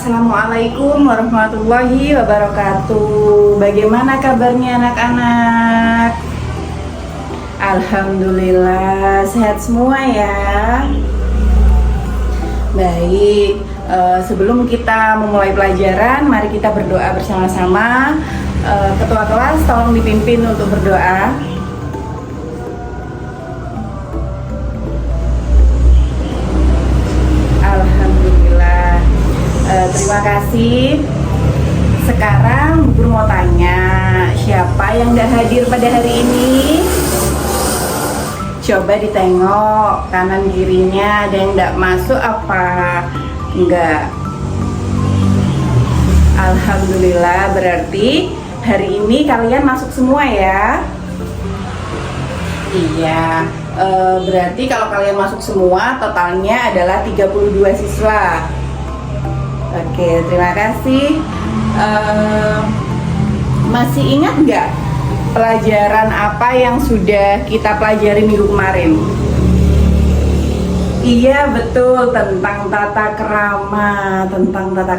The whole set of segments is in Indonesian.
Assalamualaikum warahmatullahi wabarakatuh. Bagaimana kabarnya anak-anak? Alhamdulillah sehat semua ya. Baik, sebelum kita memulai pelajaran, mari kita berdoa bersama-sama. Ketua kelas tolong dipimpin untuk berdoa. Alhamdulillah. Terima kasih. Sekarang Bu Guru mau tanya, siapa yang gak hadir pada hari ini? Coba ditengok kanan kirinya, ada yang gak masuk apa? Enggak. Alhamdulillah, berarti hari ini kalian masuk semua ya? Iya. Berarti kalau kalian masuk semua, totalnya adalah 32 siswa. Oke, terima kasih. Masih ingat nggak pelajaran apa yang sudah kita pelajari minggu kemarin? Iya, betul, tentang tata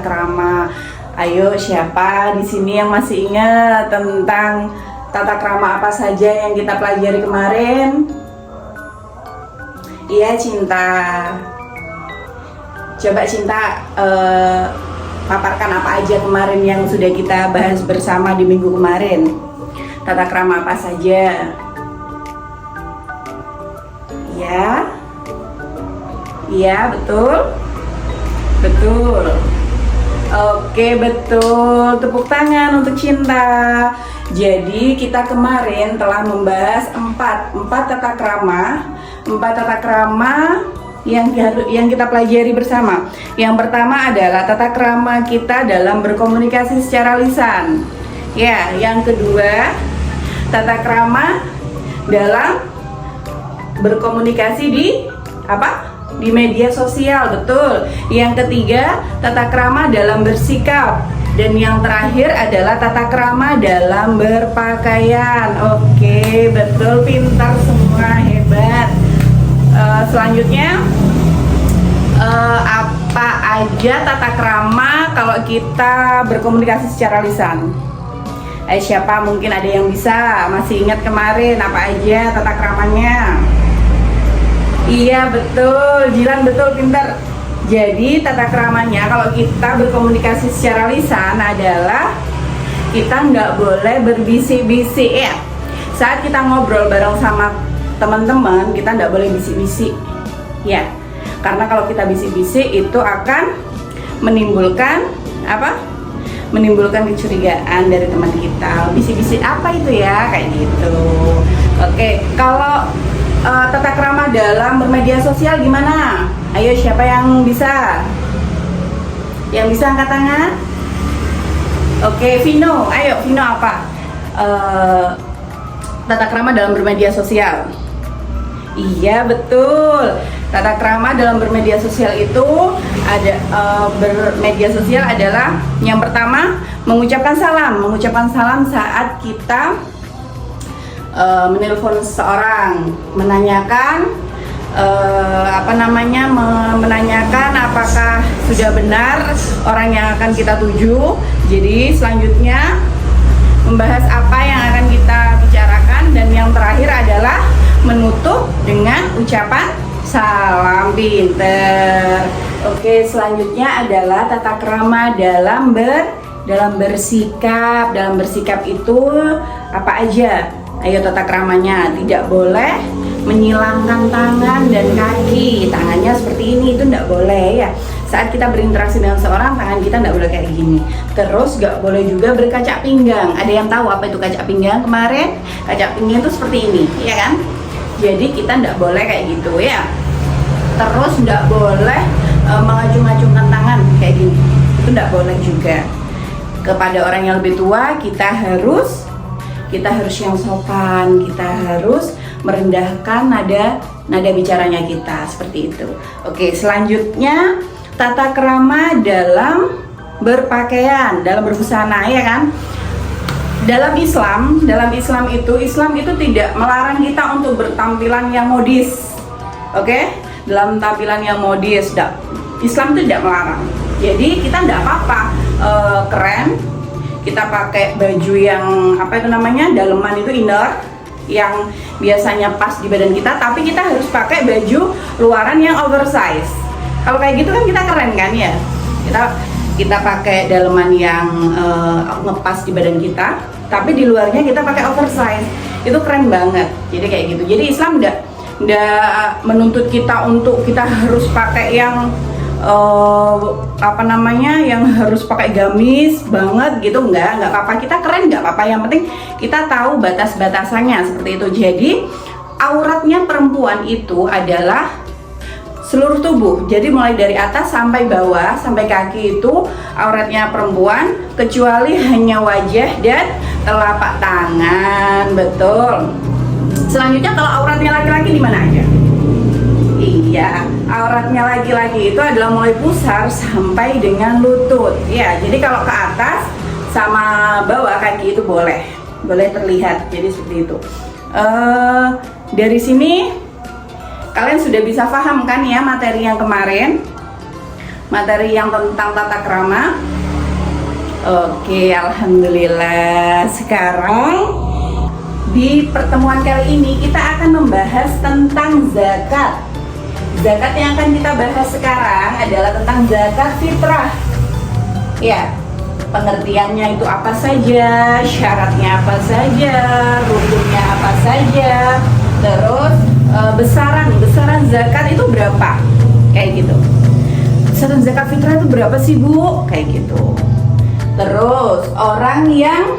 krama, Ayo, siapa di sini yang masih ingat tentang tata krama apa saja yang kita pelajari kemarin? Iya, Cinta. Coba Cinta paparkan apa aja kemarin yang sudah kita bahas bersama di minggu kemarin. Tata krama apa saja? Ya. Iya, betul. Betul. Oke, betul. Tepuk tangan untuk Cinta. Jadi kita kemarin telah membahas empat tata krama yang kita pelajari bersama. Yang pertama adalah tata krama kita dalam berkomunikasi secara lisan. Ya, yang kedua tata krama dalam berkomunikasi di Di media sosial, betul. Yang ketiga tata krama dalam bersikap. Dan yang terakhir adalah tata krama dalam berpakaian. Oke, betul, pintar semua, hebat. Selanjutnya apa aja tata krama kalau kita berkomunikasi secara lisan? Siapa mungkin ada yang bisa masih ingat kemarin apa aja tata kramanya? Iya, betul, Jilan, betul, pintar. Jadi tata kramanya kalau kita berkomunikasi secara lisan adalah kita nggak boleh berbisik-bisik ya. Saat kita ngobrol bareng sama teman-teman, kita nggak boleh bisik-bisik ya, karena kalau kita bisik-bisik itu akan menimbulkan kecurigaan dari teman kita. Bisik-bisik apa itu ya, kayak gitu. Oke, kalau tata krama dalam bermedia sosial gimana? Ayo, siapa yang bisa? Yang bisa angkat tangan? Oke, Vino, ayo Vino, apa tata krama dalam bermedia sosial? Iya, betul. Tata krama dalam bermedia sosial itu ada bermedia sosial adalah yang pertama mengucapkan salam saat kita menelpon seseorang, menanyakan menanyakan apakah sudah benar orang yang akan kita tuju. Jadi selanjutnya membahas apa yang akan kita bicarakan, dan yang terakhir adalah menutup dengan ucapan salam, pinter. Oke, selanjutnya adalah tata krama dalam bersikap. Dalam bersikap itu apa aja? Ayo, tata kramanya tidak boleh menyilangkan tangan dan kaki. Tangannya seperti ini, itu tidak boleh ya. Saat kita berinteraksi dengan seorang, tangan kita tidak boleh kayak gini. Terus nggak boleh juga berkaca pinggang. Ada yang tahu apa itu kaca pinggang kemarin? Kaca pinggang itu seperti ini, ya kan? Jadi kita tidak boleh kayak gitu ya. Terus tidak boleh mengacung-acungkan tangan kayak gini. Itu tidak boleh juga. Kepada orang yang lebih tua kita harus yang sopan. Kita harus merendahkan nada bicaranya kita, seperti itu. Itu. Selanjutnya tata krama dalam berpakaian, dalam berbusana, ya kan? Dalam Islam itu tidak melarang kita untuk bertampilan yang modis. Dalam tampilan yang modis, Islam itu tidak melarang. Jadi kita tidak apa-apa keren, kita pakai baju yang apa itu namanya, daleman itu inner, yang biasanya pas di badan kita, tapi kita harus pakai baju luaran yang oversize. Kalau kayak gitu kan kita keren kan ya. Kita pakai daleman yang ngepas di badan kita, tapi di luarnya kita pakai oversize. Itu keren banget. Jadi kayak gitu. Jadi Islam nggak menuntut kita untuk kita harus pakai yang apa namanya, yang harus pakai gamis banget gitu, nggak apa-apa, kita keren nggak apa-apa, yang penting kita tahu batas-batasannya seperti itu. Jadi auratnya perempuan itu adalah seluruh tubuh, jadi mulai dari atas sampai bawah sampai kaki itu auratnya perempuan, kecuali hanya wajah dan telapak tangan. Betul. Selanjutnya kalau auratnya laki-laki di mana aja? Iya, auratnya laki-laki itu adalah mulai pusar sampai dengan lutut. Ya, jadi kalau ke atas sama bawah kaki itu boleh terlihat. Jadi seperti itu. Dari sini kalian sudah bisa paham kan ya materi yang kemarin, materi yang tentang tata krama. Oke, alhamdulillah. Sekarang di pertemuan kali ini kita akan membahas tentang zakat. Zakat yang akan kita bahas sekarang adalah tentang zakat fitrah. Ya, pengertiannya itu apa saja, syaratnya apa saja, rukunnya apa saja, terus besaran zakat itu berapa, kayak gitu. Besaran zakat fitrah itu berapa sih Bu, kayak gitu. Terus orang yang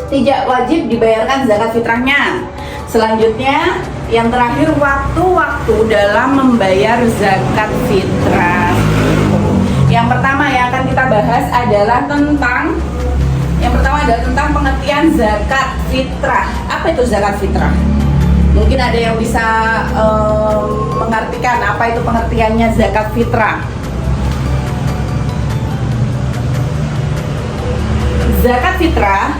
tidak wajib dibayarkan zakat fitrahnya. Selanjutnya yang terakhir, waktu-waktu dalam membayar zakat fitrah. Yang pertama yang akan kita bahas adalah tentang pengertian zakat fitrah. Apa itu zakat fitrah? Mungkin ada yang bisa mengartikan apa itu pengertiannya zakat fitrah. Zakat fitrah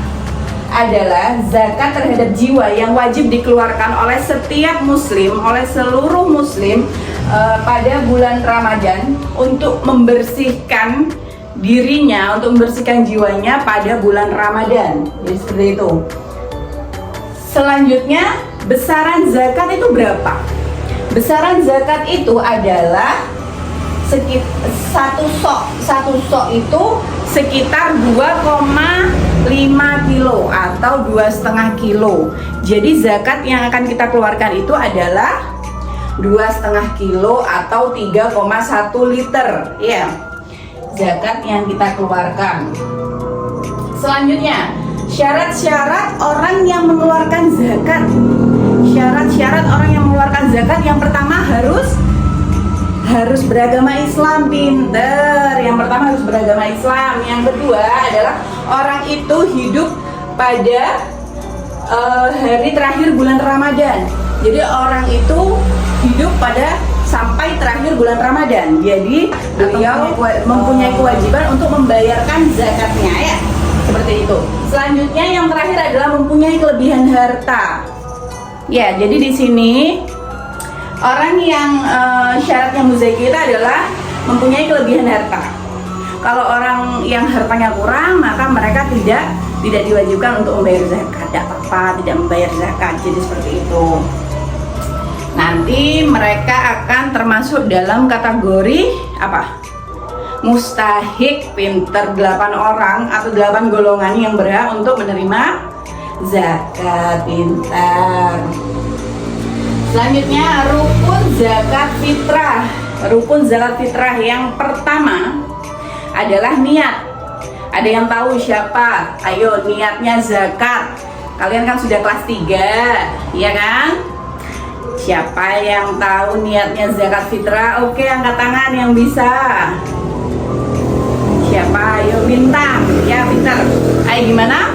adalah zakat terhadap jiwa yang wajib dikeluarkan oleh setiap muslim, oleh seluruh muslim pada bulan Ramadan untuk membersihkan dirinya, untuk membersihkan jiwanya pada bulan Ramadan. Jadi seperti itu. Selanjutnya, besaran zakat itu berapa? Besaran zakat itu adalah satu sok itu sekitar 2,5 kilo atau 2,5 kilo. Jadi zakat yang akan kita keluarkan itu adalah 2,5 kilo atau 3,1 liter. Ya, zakat yang kita keluarkan. Selanjutnya, syarat-syarat orang yang mengeluarkan zakat. Syarat-syarat orang yang mengeluarkan zakat, yang pertama harus beragama Islam, pinter. Yang pertama harus beragama Islam. Yang kedua adalah orang itu hidup pada hari terakhir bulan Ramadan. Jadi orang itu hidup pada sampai terakhir bulan Ramadan. Jadi beliau mempunyai kewajiban untuk membayarkan zakatnya, ya. Seperti itu. Selanjutnya yang terakhir adalah mempunyai kelebihan harta. Ya, jadi di sini orang yang syaratnya muzaki itu adalah mempunyai kelebihan harta. Kalau orang yang hartanya kurang, maka mereka tidak diwajibkan untuk membayar zakat. Tidak apa-apa, tidak membayar zakat. Jadi seperti itu. Nanti mereka akan termasuk dalam kategori apa? Mustahik, pinter, 8 orang atau 8 golongan yang berhak untuk menerima zakat, pintar. Selanjutnya, rukun zakat fitrah. Rukun zakat fitrah yang pertama adalah niat. Ada yang tahu siapa? Ayo, niatnya zakat. Kalian kan sudah kelas 3, ya kan? Siapa yang tahu niatnya zakat fitrah? Oke, angkat tangan yang bisa. Siapa? Ayo, bintang. Ya, pintar. Ayo, gimana?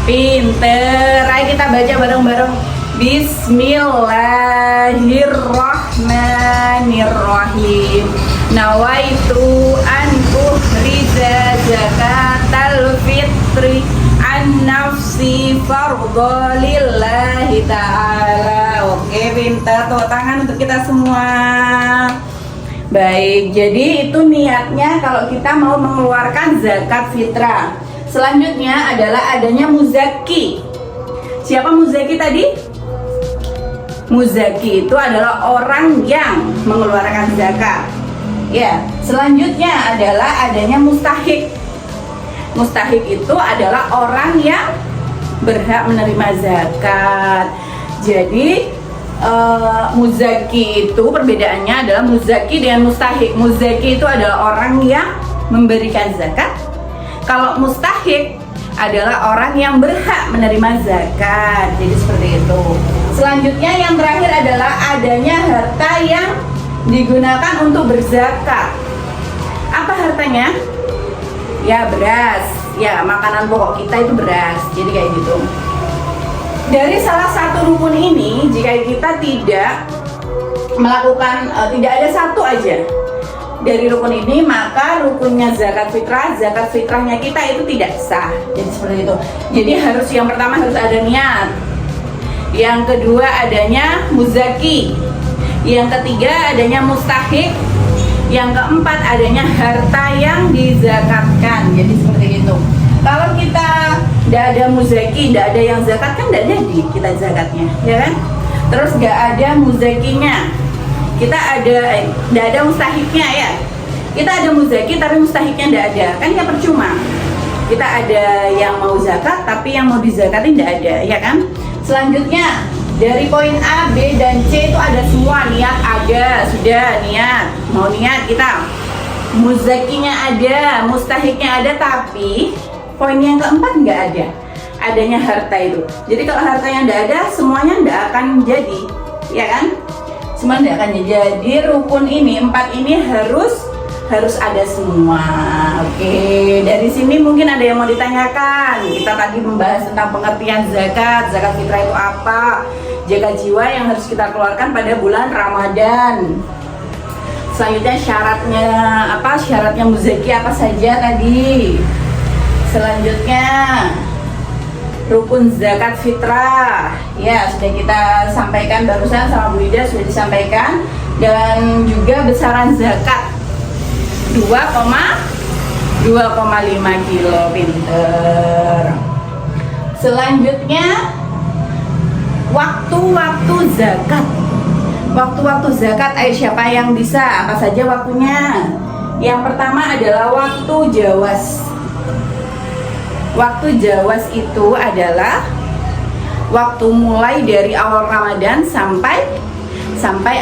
Pinter. Ayo kita baca bareng-bareng. Bismillahirrahmanirrahim. Nawaitu an ukhrija zakatal fitri an-nafsi fardhu lillahi ta'ala. Oke, pintar, tepuk tangan untuk kita semua. Baik, jadi itu niatnya kalau kita mau mengeluarkan zakat fitrah. Selanjutnya adalah adanya muzaki. Siapa muzaki tadi? Muzaki itu adalah orang yang mengeluarkan zakat. Ya, selanjutnya adalah adanya mustahik. Mustahik itu adalah orang yang berhak menerima zakat. Jadi muzaki itu perbedaannya adalah muzaki dengan mustahik. Muzaki itu adalah orang yang memberikan zakat. Kalau mustahik adalah orang yang berhak menerima zakat. Jadi seperti itu. Selanjutnya yang terakhir adalah adanya harta yang digunakan untuk berzakat. Apa hartanya? Ya beras. Ya, makanan pokok kita itu beras. Jadi kayak gitu. Dari salah satu rukun ini, jika kita tidak melakukan, tidak ada satu aja dari rukun ini, maka rukunnya zakat fitrahnya kita itu tidak sah. Jadi seperti itu. Jadi yang pertama harus ada niat. Yang kedua adanya muzaki. Yang ketiga adanya mustahik. Yang keempat adanya harta yang dizakatkan. Jadi seperti itu. Kalau kita tidak ada muzaki, tidak ada yang zakat, kan tidak jadi kita zakatnya, ya kan? Terus nggak ada muzakinya, kita tidak ada mustahiknya ya. Kita ada muzaki tapi mustahiknya tidak ada, kan ya percuma. Kita ada yang mau zakat tapi yang mau dizakatin tidak ada, ya kan? Selanjutnya dari poin A, B, dan C itu ada semua. Niat ada, sudah niat, mau niat kita. Muzakinya ada, mustahiknya ada, tapi poin yang keempat nggak ada. Adanya harta itu. Jadi kalau harta yang tidak ada, semuanya tidak akan jadi, ya kan? Semuanya tidak akan jadi. Jadi rukun ini, 4 ini harus ada semua. Oke, dari sini mungkin ada yang mau ditanyakan. Kita tadi membahas tentang pengertian zakat fitrah itu apa, zakat jiwa yang harus kita keluarkan pada bulan Ramadan. Selanjutnya syaratnya muzaki apa saja tadi. Selanjutnya rukun zakat fitrah, ya sudah kita sampaikan barusan sama Bu Ida, sudah disampaikan. Dan juga besaran zakat 2,5 kilo, pinter. Selanjutnya waktu-waktu zakat. Waktu-waktu zakat, ayo siapa yang bisa? Apa saja waktunya? Yang pertama adalah waktu jawas. Waktu jawas itu adalah waktu mulai dari awal Ramadan sampai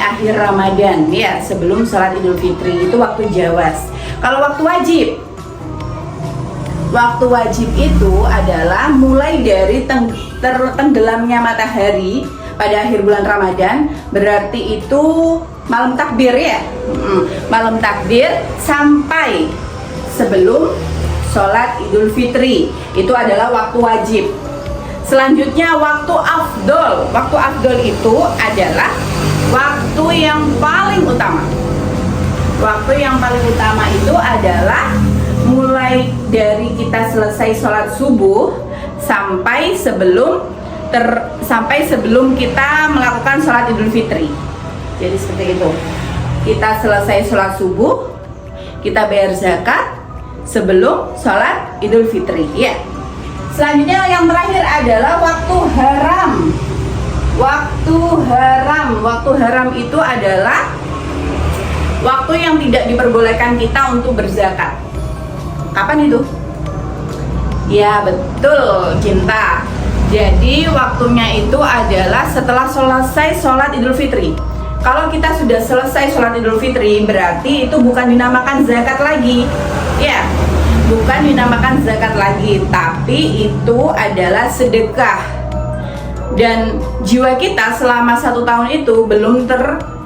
akhir Ramadan, ya, sebelum sholat Idul Fitri, itu waktu jawas. Kalau waktu wajib itu adalah mulai dari tenggelamnya matahari pada akhir bulan Ramadan, berarti itu malam takbir, ya, malam takbir sampai sebelum sholat Idul Fitri, itu adalah waktu wajib. Selanjutnya waktu afdol. Waktu afdol itu adalah waktu yang paling utama. Waktu yang paling utama itu adalah mulai dari kita selesai sholat subuh sampai sebelum kita melakukan sholat Idul Fitri. Jadi seperti itu. Kita selesai sholat subuh, kita bayar zakat sebelum sholat Idul Fitri, ya. Selanjutnya yang terakhir adalah waktu haram. Waktu haram itu adalah waktu yang tidak diperbolehkan kita untuk berzakat. Kapan itu? Ya betul, Cinta. Jadi waktunya itu adalah setelah selesai sholat Idul Fitri. Kalau kita sudah selesai sholat Idul Fitri, berarti itu bukan dinamakan zakat lagi, ya, bukan dinamakan zakat lagi, tapi itu adalah sedekah. Dan jiwa kita selama 1 tahun itu belum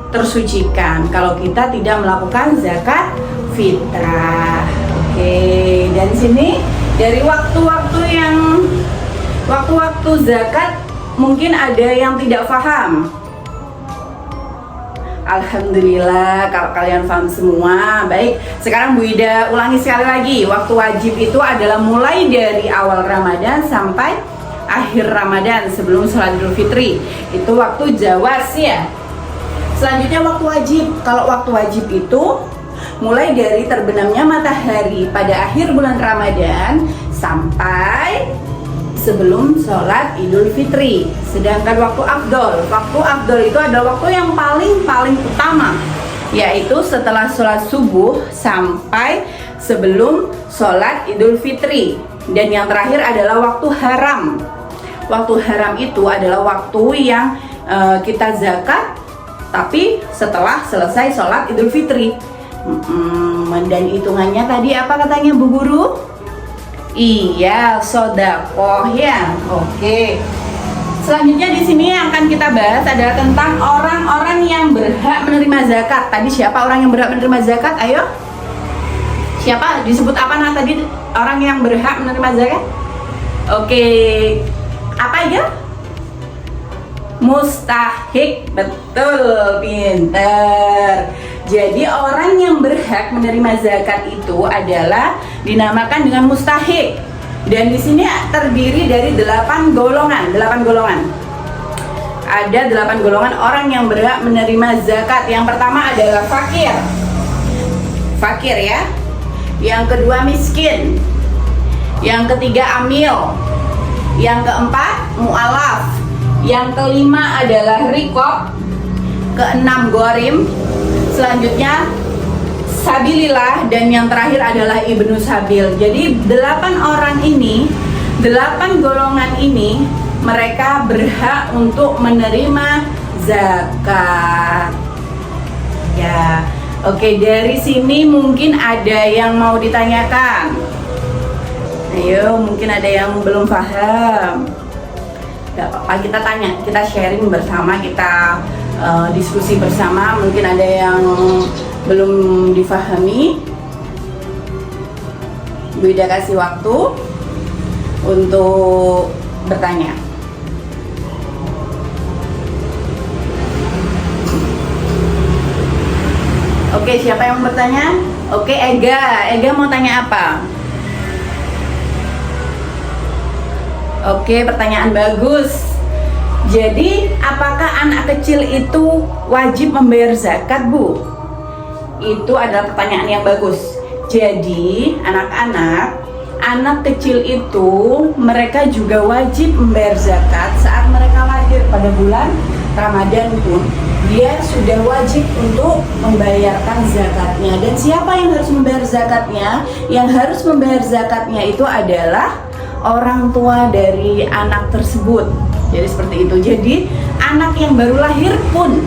tersucikan kalau kita tidak melakukan zakat fitrah. Oke, dan sini dari waktu zakat mungkin ada yang tidak paham. Alhamdulillah kalau kalian paham semua. Baik, sekarang Bu Ida ulangi sekali lagi. Waktu wajib itu adalah mulai dari awal Ramadan sampai akhir Ramadan sebelum sholat Idul Fitri. Itu waktu jawas ya. Selanjutnya waktu wajib. Kalau waktu wajib itu mulai dari terbenamnya matahari pada akhir bulan Ramadan sampai sebelum sholat Idul Fitri. Sedangkan waktu afdol itu adalah waktu yang paling utama, yaitu setelah sholat subuh sampai sebelum sholat Idul Fitri. Dan yang terakhir adalah waktu haram. Waktu haram itu adalah waktu yang kita zakat, tapi setelah selesai sholat Idul Fitri. Dan hitungannya tadi apa katanya Bu Guru? Iya, sodakoh ya. Oke. Selanjutnya di sini yang akan kita bahas adalah tentang orang-orang yang berhak menerima zakat. Tadi siapa orang yang berhak menerima zakat? Ayo. Siapa? Disebut apa nah tadi orang yang berhak menerima zakat? Oke. Apa aja? Mustahik. Betul, pinter. Jadi orang yang berhak menerima zakat itu adalah dinamakan dengan mustahik. Dan di sini terdiri dari 8 golongan. Ada 8 golongan orang yang berhak menerima zakat. Yang pertama adalah fakir. Fakir ya. Yang kedua miskin. Yang ketiga amil. Yang keempat mu'alaf. Yang kelima adalah riqab. Keenam gorim. Selanjutnya sabilillah, dan yang terakhir adalah ibnu sabil. Jadi 8 orang ini, 8 golongan ini mereka berhak untuk menerima zakat. Ya, oke, dari sini mungkin ada yang mau ditanyakan. Ayo, mungkin ada yang belum paham. Gak apa-apa, kita tanya, kita sharing bersama, kita diskusi bersama. Mungkin ada yang belum difahami. Bu Ida kasih waktu untuk bertanya. Oke, siapa yang mau bertanya? Oke, Ega mau tanya apa? Oke, pertanyaan bagus. Jadi, apakah anak kecil itu wajib membayar zakat, Bu? Itu adalah pertanyaan yang bagus. Jadi, anak kecil itu mereka juga wajib membayar zakat saat mereka lahir pada bulan Ramadan pun. Dia sudah wajib untuk membayarkan zakatnya. Dan siapa yang harus membayar zakatnya? Yang harus membayar zakatnya itu adalah orang tua dari anak tersebut. Jadi seperti itu. Jadi anak yang baru lahir pun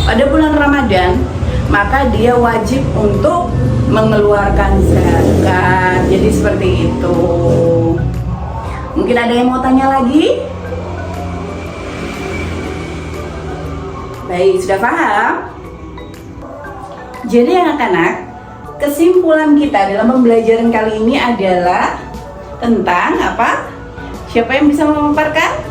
pada bulan Ramadan, maka dia wajib untuk mengeluarkan zakat. Jadi seperti itu. Mungkin ada yang mau tanya lagi? Baik, sudah paham? Jadi anak-anak, kesimpulan kita dalam pembelajaran kali ini adalah tentang apa? Siapa yang bisa memaparkan?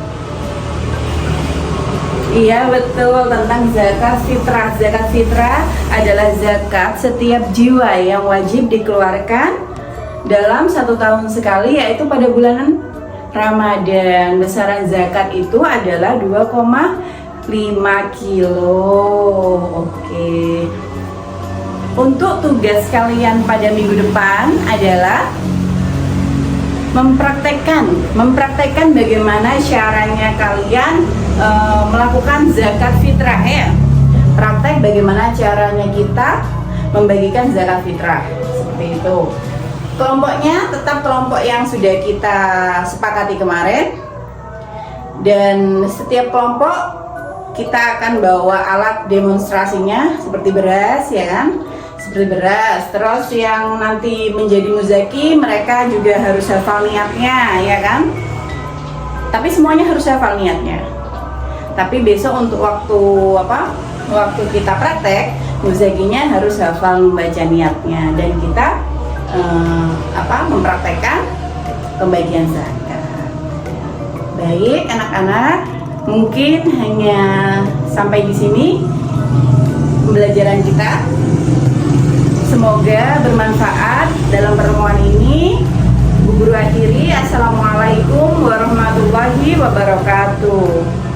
Iya, betul, tentang zakat fitrah. Zakat fitrah adalah zakat setiap jiwa yang wajib dikeluarkan dalam 1 tahun sekali, yaitu pada bulan Ramadan. Besaran zakat itu adalah 2,5 kilo. Oke. Untuk tugas kalian pada minggu depan adalah mempraktekkan bagaimana caranya kalian melakukan zakat fitrah ya. Praktek bagaimana caranya kita membagikan zakat fitrah, seperti itu. Kelompoknya tetap kelompok yang sudah kita sepakati kemarin, dan setiap kelompok kita akan bawa alat demonstrasinya seperti beras ya kan, seperti beras. Terus yang nanti menjadi muzaki, mereka juga harus hafal niatnya ya kan. Tapi semuanya harus hafal niatnya. Tapi besok untuk waktu kita praktek, muzakinya harus hafal membaca niatnya, dan kita mempraktekkan pembagian zakat. Baik anak-anak, mungkin hanya sampai di sini pembelajaran kita. Semoga bermanfaat dalam pertemuan ini. Bu Guru akhiri, Assalamualaikum warahmatullahi wabarakatuh.